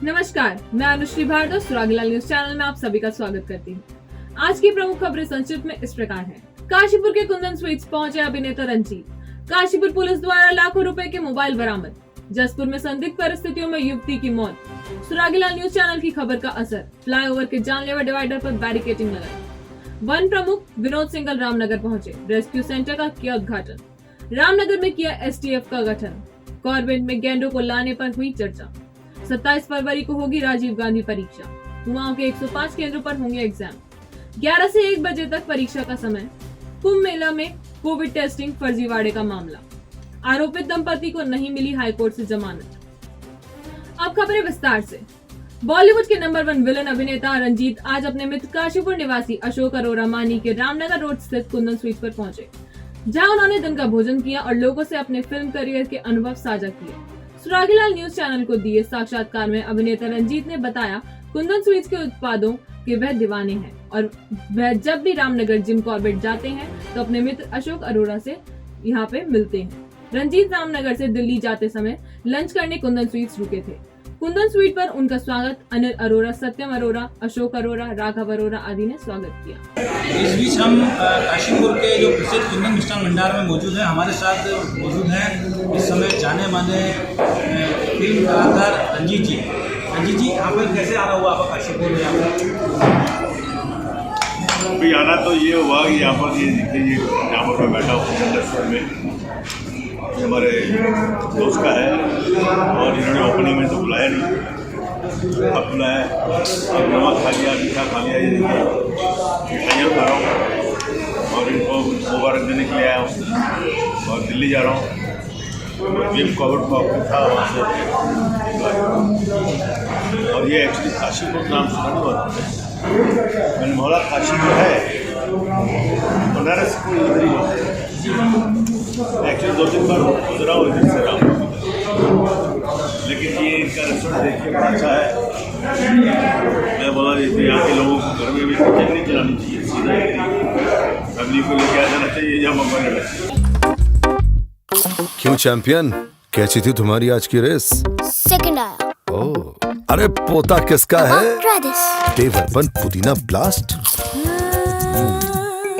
नमस्कार, मैं Anushree Bhardwaj सुरागीलाल news channel में आप सभी का स्वागत करती हूँ। आज की प्रमुख खबरें संक्षिप्त में इस प्रकार हैं। काशीपुर के कुंदन स्वीट्स पहुंचे अभिनेता रंजीत। काशीपुर पुलिस द्वारा लाखों रुपए के मोबाइल बरामद। जसपुर में संदिग्ध परिस्थितियों में युवती की मौत। सुरागीलाल न्यूज चैनल की खबर का असर। फ्लाईओवर के जानलेवा डिवाइडर पर बैरिकेडिंग लगाई। वन प्रमुख विनोद सिंघल रामनगर पहुंचे। रेस्क्यू सेंटर का किया उद्घाटन। रामनगर में किया STF का गठन। कॉर्बेट में गैंडों को लाने पर हुई चर्चा। 27 फरवरी को होगी राजीव गांधी परीक्षा। कुमाऊं के 105 केंद्रों पर होंगे एग्जाम। 11 से 1 बजे तक परीक्षा का समय। कुंभ मेला में कोविड टेस्टिंग फर्जीवाड़े का मामला। आरोपित दंपति को नहीं मिली हाईकोर्ट से जमानत। अब खबरें विस्तार से। बॉलीवुड के नंबर 1 विलन अभिनेता रंजीत आज अपने मित्र काशीपुर निवासी अशोक अरोरा मानी के रामनगर रोड स्थित कुंदन स्वीट्स पर पहुंचे, जहां उन्होंने दिन का भोजन किया और लोगों से अपने फिल्म करियर के अनुभव साझा किए। सुरागीलाल न्यूज चैनल को दिए साक्षात्कार में अभिनेता रंजीत ने बताया कुंदन स्वीट्स के उत्पादों के वह दीवाने हैं और वह जब भी रामनगर जिम कॉर्बेट जाते हैं तो अपने मित्र अशोक अरोरा से यहाँ पे मिलते हैं। रंजीत रामनगर से दिल्ली जाते समय लंच करने कुंदन स्वीट्स रुके थे। कुंदन स्वीट पर उनका स्वागत अनिल अरोरा, सत्यम अरोरा, अशोक अरोरा, राघव अरोरा आदि ने स्वागत किया। इस बीच हम काशीपुर के जो प्रसिद्ध कुंदन मिष्ठान भंडार में मौजूद हैं। हमारे साथ मौजूद हैं इस समय जाने माने फिल्म कलाकार रंजीत जी। रंजीत जी, यहाँ पर कैसे आना हुआ आपका काशीपुर में? अभी आना तो ये हुआ कि यहाँ पर ये देखिए यहाँ पर मैं बैठा हूँ रेस्टोरेंट में, हमारे दोस्त का है और इन्होंने ओपनिंग में तो बुलाया नहीं, अब बुलाया। अब नमक खा लिया, मीठा खा लिया, ये देखिए मिठाइयाँ खा रहा हूँ और इनको मुबारक देने के लिए आया हूँ और दिल्ली जा रहा हूँ। जिम कॉर्बेट का ऑफिस था वहाँ से, और ये एक्चुअली काशीपुर नाम सुना नहीं हुआ था। मैंने बोला काशीपुर है, बनारस को इधर ही होते हैं। एक्चुअली 2-3 बार गुजरा हूँ इधर से राम, लेकिन ये इनका रेस्टोरेंट देखिए बड़ा अच्छा है। मैं बोला जैसे यहाँ के लोगों को घर में भी किचन नहीं चलानी चाहिए, सीधा फैमिली को लेके आ जाना चाहिए या मंगवाने चाहिए। क्यों चैंपियन, कैसी थी तुम्हारी आज की रेस? सेकंड आया। ओह, अरे पोता किसका है? ट्राइडिस। देवरपन पुदीना ब्लास्ट।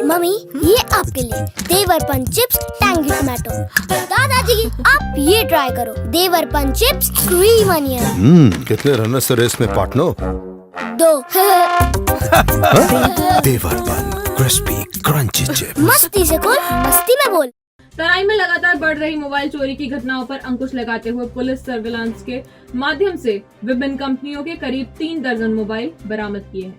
मम्मी, ये आपके लिए देवरपन चिप्स टैंगी टमाटो। दादाजी, आप ये ट्राई करो, देवरपन चिप्स क्रीम अनियन। कितने रनर से रेस में पार्टनर? 2। देवरपन क्रिस्पी क्रंची चिप्स। मस्ती से बोल, मस्ती में बोल। तराई में लगातार बढ़ रही मोबाइल चोरी की घटनाओं पर अंकुश लगाते हुए पुलिस सर्विलांस के माध्यम से विभिन्न कंपनियों के करीब 3 दर्जन मोबाइल बरामद किए हैं,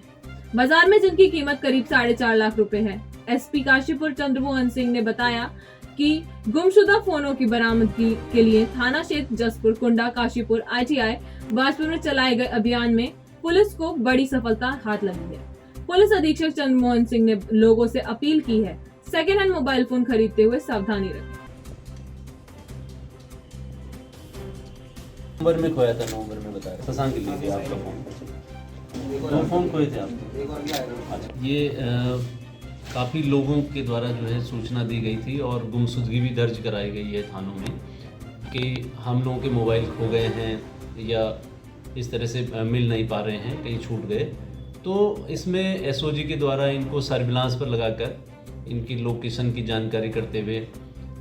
बाजार में जिनकी कीमत करीब 4.5 लाख रुपए है। SP काशीपुर चंद्रमोहन सिंह ने बताया कि गुमशुदा फोनों की बरामदगी के लिए थाना क्षेत्र जसपुर, कुंडा, काशीपुर, ITI, बाजपुर में चलाए गए अभियान में पुलिस को बड़ी सफलता हाथ लगी है। पुलिस अधीक्षक चंद्रमोहन सिंह ने लोगों से अपील की है सेकेंड हैंड मोबाइल फोन खरीदते हुए सावधानी रखें। नवंबर में खोया था, नवंबर में बताया शशांक के लिए आपका फोन। 2 फोन खोए थे आपके। ये काफ़ी लोगों के द्वारा जो है सूचना दी गई थी और गुमशुदगी भी दर्ज कराई गई है थानों में कि हम लोगों के मोबाइल खो गए हैं या इस तरह से मिल नहीं पा रहे हैं, कहीं छूट गए। तो इसमें SOG के द्वारा इनको सर्विलांस पर लगाकर इनकी लोकेशन की जानकारी करते हुए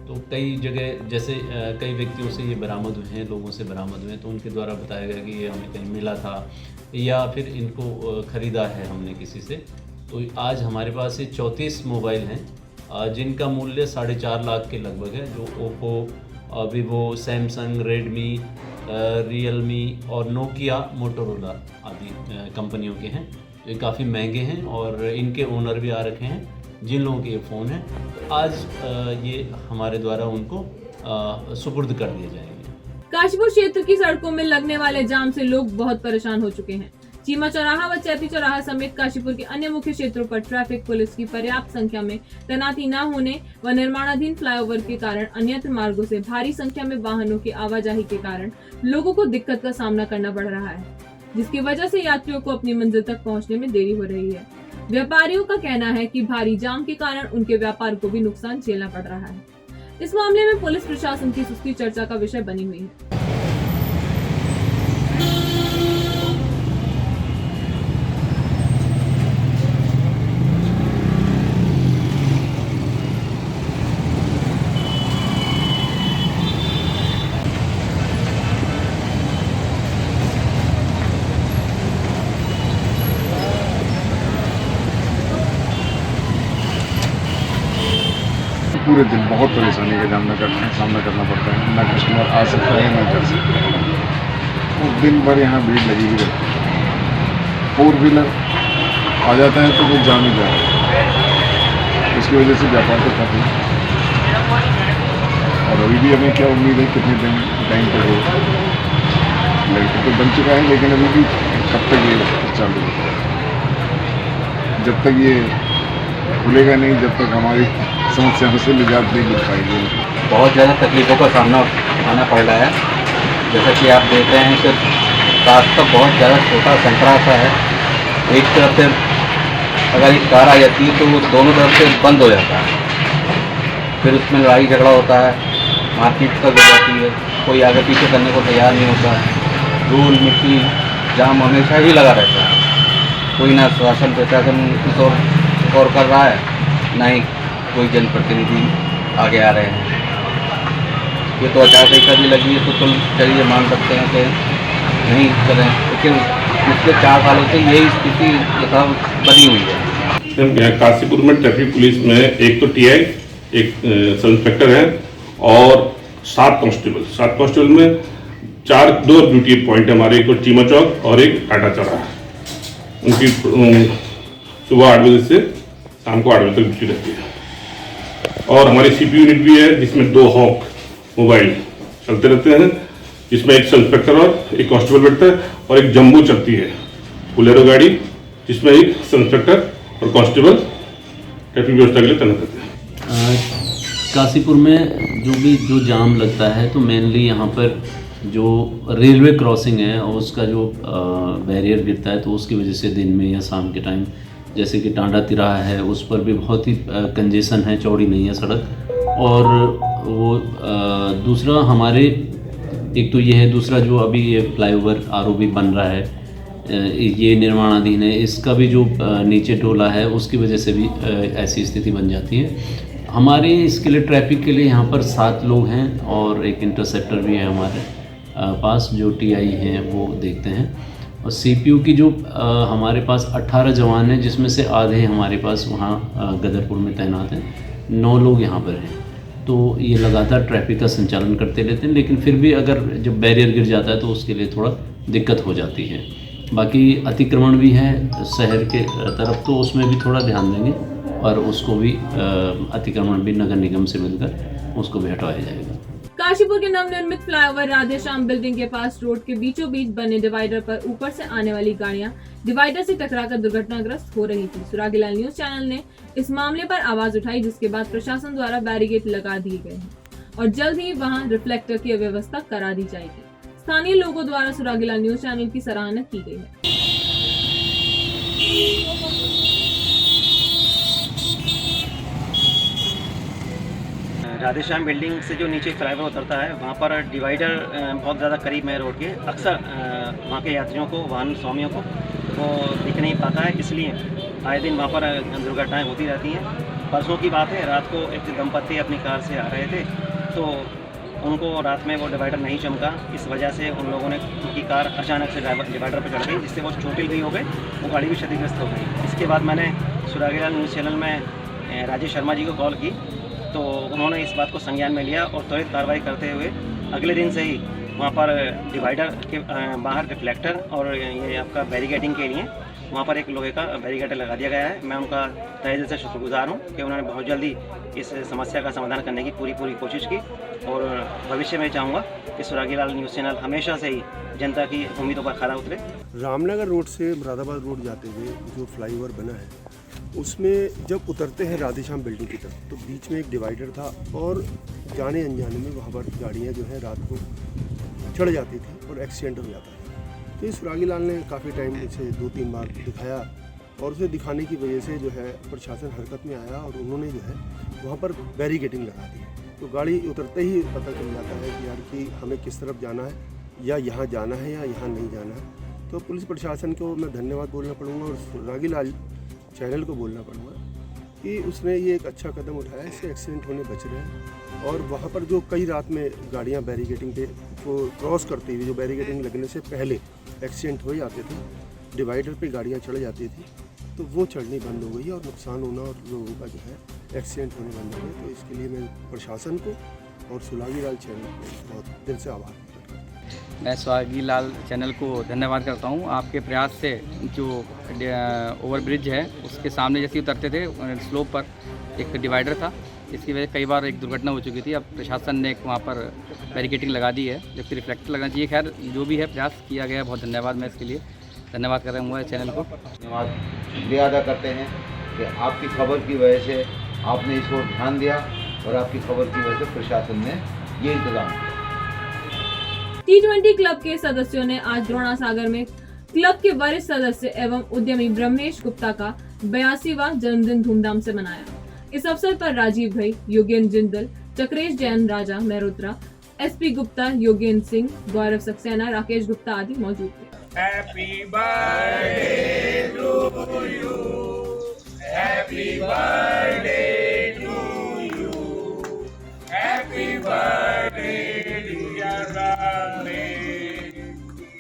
तो कई जगह जैसे कई व्यक्तियों से ये बरामद हुए हैं, लोगों से बरामद हुए हैं, तो उनके द्वारा बताया गया कि ये हमें कहीं मिला था या फिर इनको ख़रीदा है हमने किसी से। तो आज हमारे पास ये 34 मोबाइल हैं जिनका मूल्य 4.5 लाख के लगभग है, जो Oppo, Vivo, Samsung, Redmi, Realme और नोकिया, मोटोरोला आदि कंपनियों के हैं। तो ये काफ़ी महंगे हैं और इनके ओनर भी आ रखे हैं जिन लोगों के ये फ़ोन है। आज ये हमारे द्वारा उनको सुपुर्द कर दिए जाएंगे। काशीपुर क्षेत्र की सड़कों में लगने वाले जाम से लोग बहुत परेशान हो चुके हैं। चीमा चौराहा व चैती चौराहा समेत काशीपुर के अन्य मुख्य क्षेत्रों पर ट्रैफिक पुलिस की पर्याप्त संख्या में तैनाती न होने व निर्माणाधीन फ्लाईओवर के कारण अन्यत्र मार्गों से भारी संख्या में वाहनों की आवाजाही के कारण लोगों को दिक्कत का सामना करना पड़ रहा है, जिसकी वजह से यात्रियों को अपनी मंजिल तक पहुंचने में देरी हो रही है। व्यापारियों का कहना है कि भारी जाम के कारण उनके व्यापार को भी नुकसान झेलना पड़ रहा है। इस मामले में पुलिस प्रशासन की सुस्ती चर्चा का विषय बनी हुई है। पूरे दिन बहुत परेशानी का सामना करना पड़ता है। ना कस्टमर आ सकता है ना कर सकता है, तो दिन भर यहाँ भीड़ लगी ही रहती है। 4 व्हीलर आ जाता है तो वो जाम ही जाता है, इसकी वजह से व्यापार तो काफ़ी। और अभी भी हमें क्या उम्मीद है कितने दिन टाइम तक हो, लाइट तो बन चुका है लेकिन अभी भी कब तक ये चालू है। जब तक ये खुलेगा नहीं, जब तक हमारी समस्याओं से निजात नहीं मिल पाएगी। बहुत ज़्यादा तकलीफ़ों का सामना करना पड़ रहा है। जैसा कि आप देख रहे हैं कि रास्ता बहुत ज़्यादा छोटा संकरा सा है। एक तरफ से अगर एक कार आ जाती है तो वो दोनों तरफ से बंद हो जाता है, फिर उसमें लड़ाई झगड़ा होता है, मारपीट कर हो जाती है, कोई आगे पीछे करने को तैयार नहीं होता है। धूल मिट्टी जाम हमेशा ही लगा रहता है। कोई ना शासन प्रशासन कुछ और कर रहा है, ना ही कोई जनप्रतिनिधि आगे आ रहे हैं। ये तो आचार संहिता भी लगी है तो चलिए मान सकते हैं कि नहीं करें, लेकिन पिछले 4 सालों से यही स्थिति यथावत बनी हुई है। यहाँ काशीपुर में ट्रैफिक पुलिस में एक तो टीआई, एक सब इंस्पेक्टर है और 7 कांस्टेबल। 7 कांस्टेबल में 2 ड्यूटी पॉइंट है हमारे, एक तो चीमा चौक और एक टाटा चौरा है। उनकी सुबह 8 बजे से शाम को 8 बजे तक ड्यूटी रहती है। और हमारी सीपी यूनिट भी है जिसमें 2 हॉक मोबाइल चलते रहते हैं, जिसमें एक सब इंस्पेक्टर और एक कांस्टेबल बैठता है, और एक जम्बो चलती है बोलेरो गाड़ी जिसमें एक सब इंस्पेक्टर और कांस्टेबल ट्रैफिक व्यवस्था के लिए तैनात रहते हैं। काशीपुर में जो जाम लगता है तो मेनली यहाँ पर जो रेलवे क्रॉसिंग है और उसका जो बैरियर गिरता है, तो उसकी वजह से दिन में या शाम के टाइम, जैसे कि टांडा तिराहा है उस पर भी बहुत ही कंजेशन है, चौड़ी नहीं है सड़क। और वो दूसरा हमारे एक तो ये है, दूसरा जो अभी ये फ्लाईओवर आरओबी बन रहा है, ये निर्माणाधीन है, इसका भी जो नीचे टोला है उसकी वजह से भी ऐसी स्थिति बन जाती है। हमारे इसके लिए ट्रैफिक के लिए यहाँ पर 7 लोग हैं और एक इंटरसेप्टर भी है हमारे पास, जो टीआई हैं वो देखते हैं। और सीपीयू की जो हमारे पास 18 जवान हैं, जिसमें से आधे हमारे पास वहाँ गदरपुर में तैनात हैं, 9 लोग यहाँ पर हैं। तो ये लगातार ट्रैफिक का संचालन करते रहते हैं, लेकिन फिर भी अगर जब बैरियर गिर जाता है तो उसके लिए थोड़ा दिक्कत हो जाती है। बाकी अतिक्रमण भी है शहर के तरफ, तो उसमें भी थोड़ा ध्यान देंगे और उसको भी अतिक्रमण भी नगर निगम से मिलकर उसको भी हटवाया जाएगा। काशीपुर के नवनिर्मित फ्लाईओवर राधेश्याम बिल्डिंग के पास रोड के बीचों बीच बने डिवाइडर पर ऊपर से आने वाली गाड़ियां डिवाइडर से टकराकर दुर्घटनाग्रस्त हो रही थी। सुरागीलाल न्यूज चैनल ने इस मामले पर आवाज उठाई, जिसके बाद प्रशासन द्वारा बैरिकेड लगा दिए गए हैं और जल्द ही वहां रिफ्लेक्टर की व्यवस्था करा दी जाएगी। स्थानीय लोगों द्वारा सुरागीलाल न्यूज चैनल की सराहना की गई है। राधेश्याम बिल्डिंग से जो नीचे फ्लाईओवर उतरता है वहाँ पर डिवाइडर बहुत ज़्यादा करीब है रोड के। अक्सर वहाँ के यात्रियों को, वाहन स्वामियों को वो दिख नहीं पाता है, इसलिए आए दिन वहाँ पर दुर्घटनाएं होती रहती हैं। परसों की बात है, रात को एक दंपत्ति अपनी कार से आ रहे थे तो उनको रात में वो डिवाइडर नहीं चमका। इस वजह से उन लोगों ने, उनकी कार अचानक से डिवाइडर पर चढ़ गई, जिससे वो चोटिल भी हो गए, वो गाड़ी भी क्षतिग्रस्त हो गई। इसके बाद मैंने सुरागीलाल न्यूज़ चैनल में राजेश शर्मा जी को कॉल की तो उन्होंने इस बात को संज्ञान में लिया और त्वरित कार्रवाई करते हुए अगले दिन से ही वहाँ पर डिवाइडर के बाहर रिफ्लेक्टर और ये आपका बैरिकेडिंग के लिए वहाँ पर एक लोहे का बैरिकेड लगा दिया गया है। मैं उनका तहे दिल से शुक्रगुजार हूँ कि उन्होंने बहुत जल्दी इस समस्या का समाधान करने की पूरी कोशिश की और भविष्य में चाहूँगा कि सुरागीलाल न्यूज़ चैनल हमेशा से ही जनता की उम्मीदों पर खरा उतरे। रामनगर रोड से मुरादाबाद रोड जाते हुए जो फ्लाईओवर बना है उसमें जब उतरते हैं राधेश्याम बिल्डिंग की तरफ तो बीच में एक डिवाइडर था और जाने अनजाने में वहाँ पर गाड़ियाँ जो है रात को चढ़ जाती थी और एक्सीडेंट हो जाता था। तो ये सुरागीलाल ने काफ़ी टाइम इसे 2-3 बार दिखाया और उसे दिखाने की वजह से जो है प्रशासन हरकत में आया और उन्होंने जो है वहाँ पर बैरिकेडिंग लगा दी। तो गाड़ी उतरते ही पता चल जाता है कि यार कि हमें किस तरफ जाना है, या यहाँ जाना है या यहाँ नहीं जाना है। तो पुलिस प्रशासन को मैं धन्यवाद बोलना पड़ूँगा और सुरागीलाल चैनल को बोलना पड़ूँगा कि उसने ये एक अच्छा कदम उठाया, इससे एक्सीडेंट होने बच रहे हैं। और वहाँ पर जो कई रात में गाड़ियाँ बैरिकेडिंग पे को क्रॉस करती हुई, जो बैरिकेडिंग लगने से पहले एक्सीडेंट हो जाते थे, डिवाइडर पे गाड़ियाँ चढ़ जाती थी, तो वो चढ़नी बंद हो गई और नुकसान होना और लोगों का जो है एक्सीडेंट होने बंद हो गए। तो इसके लिए मैं प्रशासन को और सुलागी लाल चैनल को बहुत दिल से आभार व्यक्त करता हूँ। मैं सुहागी लाल चैनल को धन्यवाद करता हूँ। आपके प्रयास से जो ओवरब्रिज है उसके सामने जैसे उतरते थे स्लोप पर एक डिवाइडर था, इसकी वजह से कई बार एक दुर्घटना हो चुकी थी। अब प्रशासन ने वहाँ पर बैरिकेटिंग लगा दी है, जबकि रिफ्लेक्टर लगना चाहिए। खैर जो भी है प्रयास किया गया, बहुत धन्यवाद। मैं इसके लिए धन्यवाद कर रहा हूँ चैनल को। धन्यवाद शुक्रिया अदा करते हैं कि आपकी खबर की वजह से आपने इस ओर ध्यान दिया और आपकी खबर की वजह से प्रशासन ने ये इंतजाम किया। T20 क्लब के सदस्यों ने आज द्रोणा सागर में क्लब के वरिष्ठ सदस्य एवं उद्यमी ब्रह्मेश गुप्ता का 82वां जन्मदिन धूमधाम से मनाया। इस अवसर पर राजीव भाई, योगेंद्र जिंदल, चक्रेश जैन, राजा मेहरोत्रा, एसपी गुप्ता, योगेंद्र सिंह, गौरव सक्सेना, राकेश गुप्ता आदि मौजूद थे। Happy birthday to you, happy birthday to you, happy birthday dear Rani,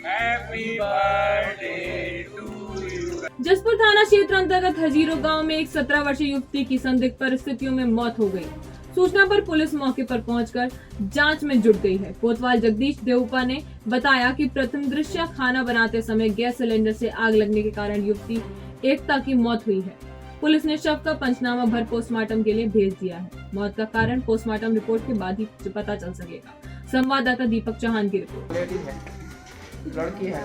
happy birthday to you. Jaspur थाना क्षेत्र अंतर्गत हजीरो गांव में एक 17 वर्षीय युवती की संदिग्ध परिस्थितियों में मौत हो गई। सूचना पर पुलिस मौके पर पहुंचकर जांच में जुट गई है। कोतवाल जगदीश देवपा ने बताया कि प्रथम दृश्य खाना बनाते समय गैस सिलेंडर से आग लगने के कारण युवती एकता की मौत हुई है। पुलिस ने शव का पंचनामा भर पोस्टमार्टम के लिए भेज दिया है। मौत का कारण पोस्टमार्टम रिपोर्ट के बाद ही पता चल सकेगा। संवाददाता दीपक चौहान की रिपोर्ट। लड़की है।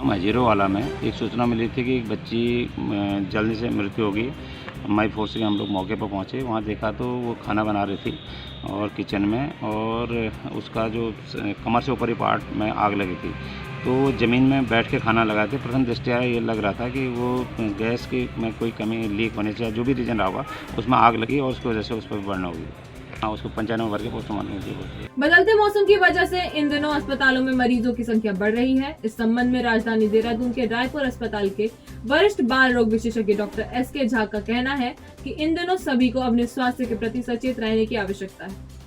हजीरो वाला में एक सूचना मिली थी कि एक बच्ची जलने से मृत्यु होगी। हमारी फोर्स के हम लोग मौके पर पहुंचे, वहां देखा तो वो खाना बना रही थी और किचन में, और उसका जो कमर से ऊपरी पार्ट में आग लगी थी। तो ज़मीन में बैठ के खाना लगाए थे। प्रथम दृष्टया ये लग रहा था कि वो गैस की में कोई कमी लीक होने से, जो भी रीजन रहा होगा, उसमें आग लगी और उसकी वजह से उस पर बर्न होगी। हाँ, उसको 95 भर के पोस्टमार्टम की। बदलते मौसम की वजह से इन दिनों अस्पतालों में मरीजों की संख्या बढ़ रही है। इस संबंध में राजधानी देहरादून के रायपुर अस्पताल के वरिष्ठ बाल रोग विशेषज्ञ डॉक्टर एसके झा का कहना है कि इन दिनों सभी को अपने स्वास्थ्य के प्रति सचेत रहने की आवश्यकता है।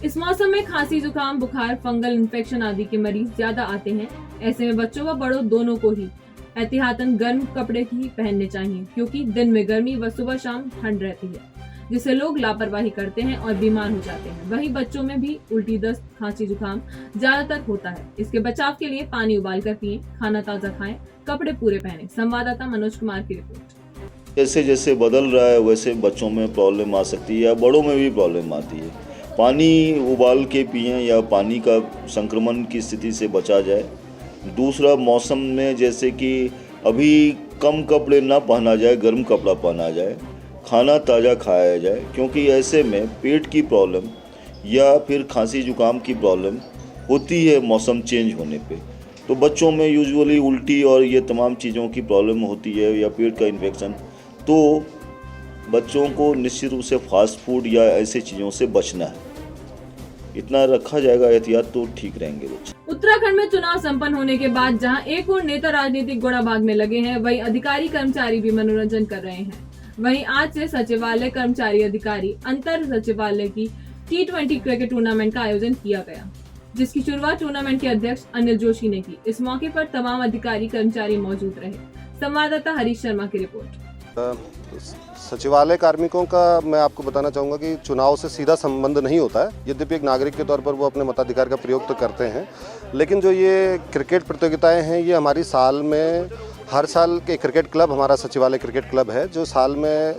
इस मौसम में खांसी, जुकाम, बुखार, फंगल इन्फेक्शन आदि के मरीज ज्यादा आते हैं। ऐसे में बच्चों व बड़ों दोनों को ही एहतियातन गर्म कपड़े ही पहनने चाहिए, क्योंकि दिन में गर्मी व सुबह शाम ठंड रहती है, जिससे लोग लापरवाही करते हैं और बीमार हो जाते हैं। वहीं बच्चों में भी उल्टी, दस्त, खांसी, जुकाम ज्यादातर होता है। इसके बचाव के लिए पानी उबाल कर पिएं, खाना ताजा खाएं, कपड़े पूरे पहने। संवाददाता मनोज कुमार की रिपोर्ट। जैसे जैसे बदल रहा है वैसे बच्चों में प्रॉब्लम आ सकती है या बड़ों में भी प्रॉब्लम आती है। पानी उबाल के पिएं या पानी का संक्रमण की स्थिति से बचा जाए। दूसरा, मौसम में जैसे कि अभी कम कपड़े ना पहना जाए, गर्म कपड़ा पहना जाए, खाना ताज़ा खाया जाए, क्योंकि ऐसे में पेट की प्रॉब्लम या फिर खांसी जुकाम की प्रॉब्लम होती है मौसम चेंज होने पे। तो बच्चों में यूजुअली उल्टी और ये तमाम चीज़ों की प्रॉब्लम होती है या पेट का इन्फेक्शन। तो बच्चों को निश्चित रूप से फास्ट फूड या ऐसे चीज़ों से बचना है। इतना रखा जाएगा एहतियात तो ठीक रहेंगे बच्चे। उत्तराखंड में चुनाव संपन्न होने के बाद जहां एक और नेता राजनीतिक गोड़ा भागने लगे हैं, वहीं अधिकारी कर्मचारी भी मनोरंजन कर रहे हैं। वहीं आज से सचिवालय कर्मचारी अधिकारी अंतर सचिवालय की T20 क्रिकेट टूर्नामेंट का आयोजन किया गया, जिसकी शुरुआत टूर्नामेंट के अध्यक्ष अनिल जोशी ने की। इस मौके पर तमाम अधिकारी कर्मचारी मौजूद रहे। संवाददाता हरीश शर्मा की रिपोर्ट। सचिवालय कार्मिकों का मैं आपको बताना चाहूँगा कि चुनाव से सीधा संबंध नहीं होता है। यद्यपि एक नागरिक के तौर पर वो अपने मताधिकार का प्रयोग तो करते हैं, लेकिन जो ये क्रिकेट प्रतियोगिताएं हैं ये हमारी साल में, हर साल के क्रिकेट क्लब हमारा सचिवालय क्रिकेट क्लब है, जो साल में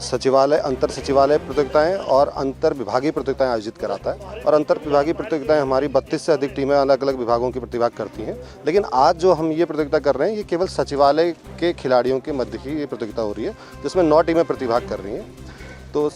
सचिवालय, अंतर सचिवालय प्रतियोगिताएं और अंतर विभागीय प्रतियोगिताएं आयोजित कराता है। और अंतर विभागीय प्रतियोगिताएं हमारी 32 से अधिक टीमें अलग अलग विभागों की प्रतिभाग करती हैं। लेकिन आज जो हम ये प्रतियोगिता कर रहे हैं ये केवल सचिवालय के खिलाड़ियों के मध्य ही ये प्रतियोगिता हो रही है, जिसमें 9 टीमें प्रतिभाग कर रही हैं। तो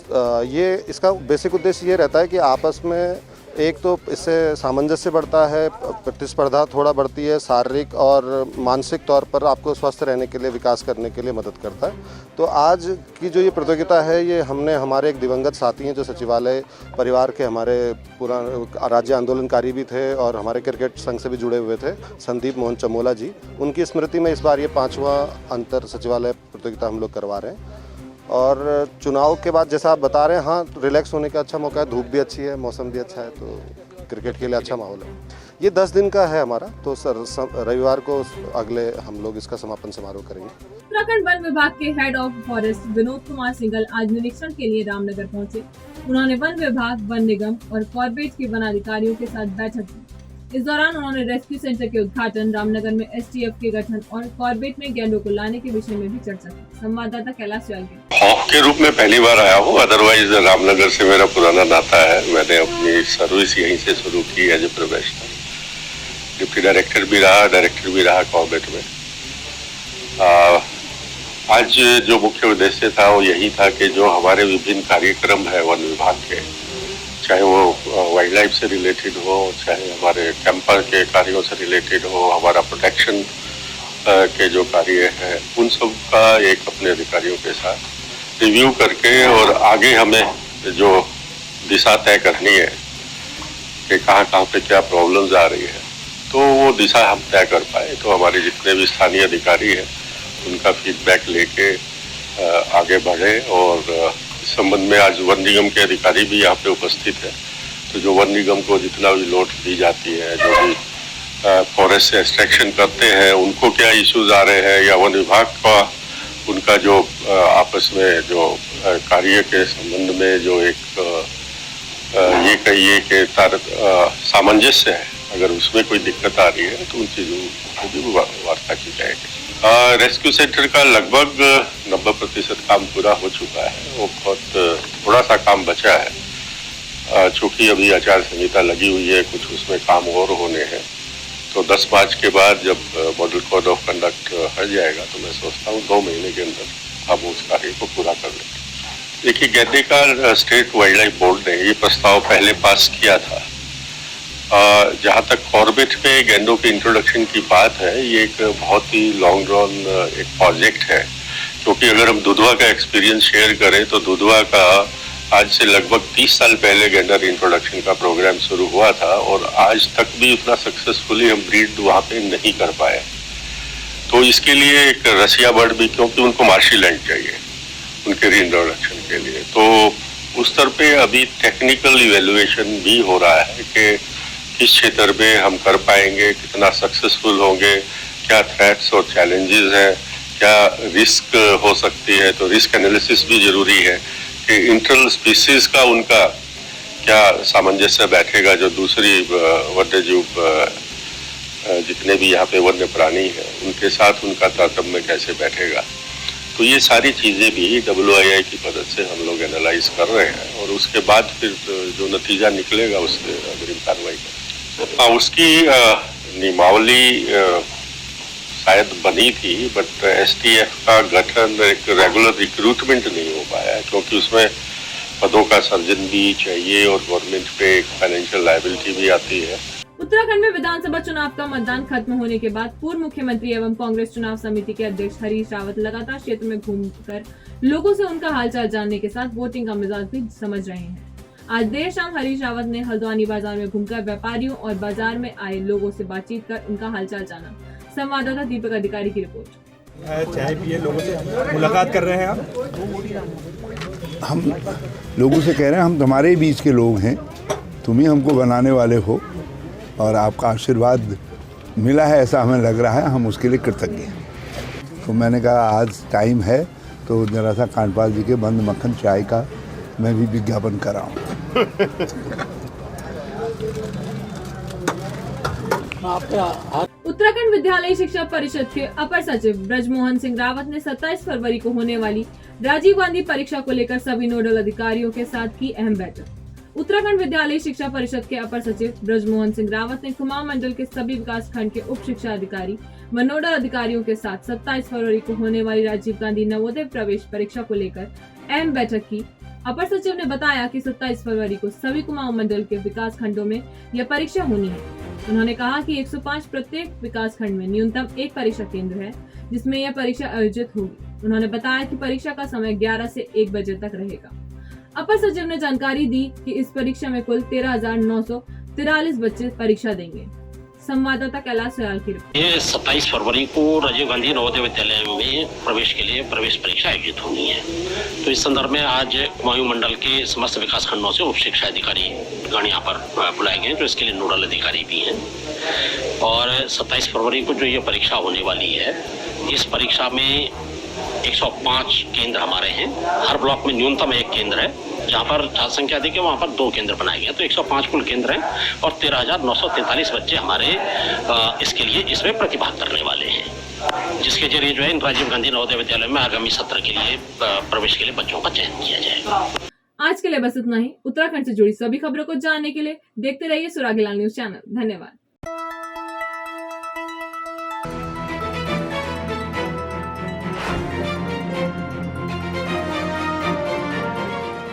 ये इसका बेसिक उद्देश्य ये रहता है कि आपस में एक तो इससे सामंजस्य बढ़ता है, प्रतिस्पर्धा थोड़ा बढ़ती है, शारीरिक और मानसिक तौर पर आपको स्वस्थ रहने के लिए, विकास करने के लिए मदद करता है। तो आज की जो ये प्रतियोगिता है ये हमने, हमारे एक दिवंगत साथी हैं जो सचिवालय परिवार के हमारे पूरा राज्य आंदोलनकारी भी थे और हमारे क्रिकेट संघ से भी जुड़े हुए थे, संदीप मोहन चमोला जी, उनकी स्मृति में इस बार ये 5वां अंतर सचिवालय प्रतियोगिता हम लोग करवा रहे हैं। और चुनाव के बाद जैसा आप बता रहे हैं, हाँ रिलैक्स होने का अच्छा मौका है, धूप भी अच्छी है, मौसम भी अच्छा है, तो क्रिकेट के लिए अच्छा माहौल है। ये 10 दिन का है हमारा, तो रविवार को अगले हम लोग इसका समापन समारोह करेंगे। उत्तराखंड वन विभाग के head of forest Vinod Kumar Singhal आज निरीक्षण के लिए रामनगर पहुंचे। उन्होंने वन विभाग, वन निगम और कॉर्बेट के वन अधिकारियों के साथ बैठक की। इस दौरान उन्होंने रेस्क्यू सेंटर के उद्घाटन, रामनगर में STF के गठन और कॉर्बेट में गैंडों को लाने के विषय में भी चर्चा की। संवाददाता कैलाश के हॉक के रूप में पहली बार आया हूँ, अदरवाइज रामनगर से मेरा पुराना नाता है। मैंने अपनी सर्विस यहीं से शुरू की as a professional. Deputy director भी रहा कॉर्बेट में। आज जो मुख्य उद्देश्य था वो यही था कि जो हमारे विभिन्न कार्यक्रम है वन विभाग के, चाहे वो वाइल्ड लाइफ से रिलेटेड हो, चाहे हमारे कैंपर के कार्यों से रिलेटेड हो, हमारा प्रोटेक्शन के जो कार्य हैं, उन सब का एक अपने अधिकारियों के साथ रिव्यू करके और आगे हमें जो दिशा तय करनी है कि कहाँ पे क्या प्रॉब्लम्स आ रही है, तो वो दिशा हम तय कर पाए। तो हमारे जितने भी स्थानीय अधिकारी हैं उनका फीडबैक लेके आगे बढ़े। और इस संबंध में आज वन निगम के अधिकारी भी यहाँ पे उपस्थित है। तो जो वन निगम को जितना भी लोड दी जाती है, जो भी फॉरेस्ट से एक्सट्रैक्शन करते हैं, उनको क्या इश्यूज आ रहे हैं, या वन विभाग का उनका जो आपस में जो कार्य के संबंध में जो एक ये कहिए कि सामंजस्य है, अगर उसमें कोई दिक्कत आ रही है तो उन चीज़ों को भी वार्ता की जाएगी। रेस्क्यू सेंटर का लगभग 90% काम पूरा हो चुका है। वो बहुत थोड़ा सा काम बचा है, चूँकि अभी आचार संहिता लगी हुई है, कुछ उसमें काम और होने हैं। तो 10 मार्च के बाद जब मॉडल कोड ऑफ कंडक्ट हट जाएगा तो मैं सोचता हूँ 2 महीने के अंदर हम उस कार्य को पूरा कर लेंगे। देखिए, गैंडे का स्टेट वाइल्ड लाइफ बोर्ड ने ये प्रस्ताव पहले पास किया था। जहाँ तक कॉर्बेट पे गैंडों के इंट्रोडक्शन की बात है, ये एक बहुत ही लॉन्ग रन एक प्रोजेक्ट है, क्योंकि अगर हम दुधवा का एक्सपीरियंस शेयर करें तो दुधवा का आज से लगभग 30 साल पहले गैंडर इंट्रोडक्शन का प्रोग्राम शुरू हुआ था और आज तक भी उतना सक्सेसफुली हम ब्रीड वहाँ पे नहीं कर पाए। तो इसके लिए एक रसिया बर्ड भी, क्योंकि उनको मार्शी लैंड चाहिए उनके रीइंट्रोडक्शन के लिए, तो उस स्तर पे अभी टेक्निकल इवेल्युएशन भी हो रहा है कि किस क्षेत्र में हम कर पाएंगे, कितना सक्सेसफुल होंगे, क्या थ्रेट्स और चैलेंजेस हैं, क्या रिस्क हो सकती है। तो रिस्क एनालिसिस भी जरूरी है कि इंटरनल स्पीसीज का उनका क्या सामंजस्य बैठेगा, जो दूसरी वन्य जीव जितने भी यहाँ पे वन्य प्राणी हैं उनके साथ उनका तारतम्य कैसे बैठेगा। तो ये सारी चीज़ें भी WII की मदद से हम लोग एनालाइज कर रहे हैं और उसके बाद फिर जो नतीजा निकलेगा उससे अग्रिम कार्रवाई करेंगे। उसकी नियमावली शायद बनी थी, बट STF का गठन एक रेगुलर रिक्रूटमेंट नहीं हो पाया, क्योंकि उसमें पदों का सर्जन भी चाहिए और गवर्नमेंट पे एक फाइनेंशियल लायबिलिटी भी आती है। उत्तराखंड में विधानसभा चुनाव का मतदान खत्म होने के बाद पूर्व मुख्यमंत्री एवं कांग्रेस चुनाव समिति के अध्यक्ष हरीश रावत लगातार क्षेत्र में घूमकर लोगों से उनका हालचाल जानने के साथ वोटिंग का मिजाज भी समझ रहे हैं। आज देर शाम हरीश रावत ने हल्द्वानी बाजार में घूमकर व्यापारियों और बाजार में आए लोगों से बातचीत कर उनका हालचाल जाना। संवाददाता दीपक अधिकारी की रिपोर्ट। चाय पिए, लोगों से मुलाकात कर रहे हैं आप? हम लोगों से कह रहे हैं हम तुम्हारे ही बीच के लोग हैं, तुम ही हमको बनाने वाले हो और आपका आशीर्वाद मिला है ऐसा हमें लग रहा है, हम उसके लिए कृतज्ञ हैं। तो मैंने कहा आज टाइम है तो जरा सा कांडपाल जी के बंद मक्खन चाय का मैं भी विज्ञापन कराऊं। उत्तराखंड विद्यालय शिक्षा परिषद के अपर सचिव ब्रजमोहन सिंह रावत ने 27 फरवरी को होने वाली राजीव गांधी परीक्षा को लेकर सभी नोडल अधिकारियों के साथ की अहम बैठक। उत्तराखंड विद्यालय शिक्षा परिषद के अपर सचिव ब्रजमोहन सिंह रावत ने कुमाऊं मंडल के सभी विकास खंड के उप शिक्षा अधिकारी व नोडल अधिकारियों के साथ 27 फरवरी को होने वाली राजीव गांधी नवोदय प्रवेश परीक्षा को लेकर अहम बैठक की। अपर सचिव ने बताया कि 27 फरवरी को सभी कुमाऊं मंडल के विकास खंडों में यह परीक्षा होनी है। उन्होंने कहा कि 105 प्रत्येक विकास खंड में न्यूनतम एक परीक्षा केंद्र है जिसमें यह परीक्षा आयोजित होगी। उन्होंने बताया कि परीक्षा का समय 11 से 1 बजे तक रहेगा। अपर सचिव ने जानकारी दी कि इस परीक्षा में कुल 13,943 बच्चे परीक्षा देंगे। संवाददाता कैलाश सयाल की रिपोर्ट। ये 27 फरवरी को राजीव गांधी नवोदय विद्यालय में प्रवेश के लिए प्रवेश परीक्षा आयोजित होनी है। तो इस संदर्भ में आज कुमायूं मंडल के समस्त विकास खंडों से उप शिक्षा अधिकारी गण यहाँ पर बुलाए गए हैं, जो इसके लिए नोडल अधिकारी भी हैं। और 27 फरवरी को जो ये परीक्षा होने वाली है, इस परीक्षा में 105 केंद्र हमारे हैं। हर ब्लॉक में न्यूनतम एक केंद्र है। जहाँ पर छात्र संख्या अधिक है वहाँ पर 2 केंद्र बनाए गए हैं। तो 105 कुल केंद्र हैं और 13,943 बच्चे हमारे इसके लिए इसमें प्रतिभाग करने वाले हैं, जिसके जरिए जो है राजीव गांधी नवोदय विद्यालय में आगामी सत्र के लिए प्रवेश के लिए बच्चों का चयन किया जाएगा। आज के लिए बस इतना ही। उत्तराखंड से जुड़ी सभी खबरों को जानने के लिए देखते रहिए सुरागीलाल न्यूज चैनल। धन्यवाद।